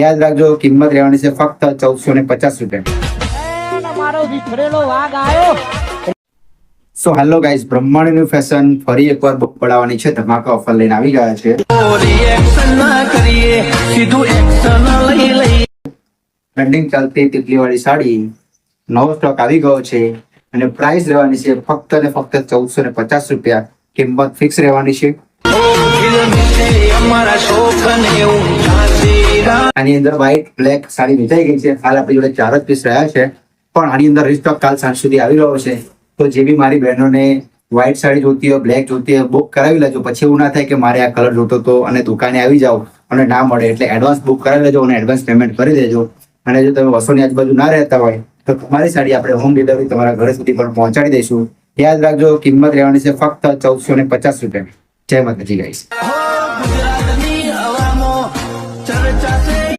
યાદ રાખજો, કિંમત રહેવાની છે ફક્ત 1450 રૂપિયા. સો હેલો ગાઈઝ, બ્રહ્માંડની ફેશન ફરી એકવાર બુક પડાવવાની છે. ધમાકા ઓફર લઈને આવી ગયા છે. ટ્રેન્ડિંગ ચાલતી તિતલી વાળી સાડી નવો સ્ટોક આવી ગયો છે અને પ્રાઇસ રહેવાની છે ફક્ત ને ફક્ત 1450 રૂપિયા. કિંમત ફિક્સ રહેવાની છે. આની અંદર વ્હાઈટ બ્લેક સાડી વેચાઈ ગઈ છે. હાલ આપણી જોડે 4 જ પીસ રહ્યા છે, પણ આની અંદર રીસ્ટોક કાલ સાંજ સુધી આવી રહ્યો છે. તો જે બી મારી બહેનોને વ્હાઈટ સાડી જોતી હોય, બ્લેક જોતી હોય, બુક કરાવી લેજો. પછી એવું ના થાય કે મારે આ કલર જોતો હતો અને દુકાને આવી જાઓ અને ના મળે. એટલે એડવાન્સ બુક કરાવી લેજો અને એડવાન્સ પેમેન્ટ કરી દેજો. અને જો તમે વસોની આજુબાજુ ના રહેતા હોય તો તમારી સાડી આપણે હોમ ડિલિવરી તમારા ઘર સુધી પણ પહોંચાડી દઈશું. યાદ રાખજો, કિંમત રહેવાની છે ફક્ત 1450 રૂપિયા. જય માતાજી ગાઈસ.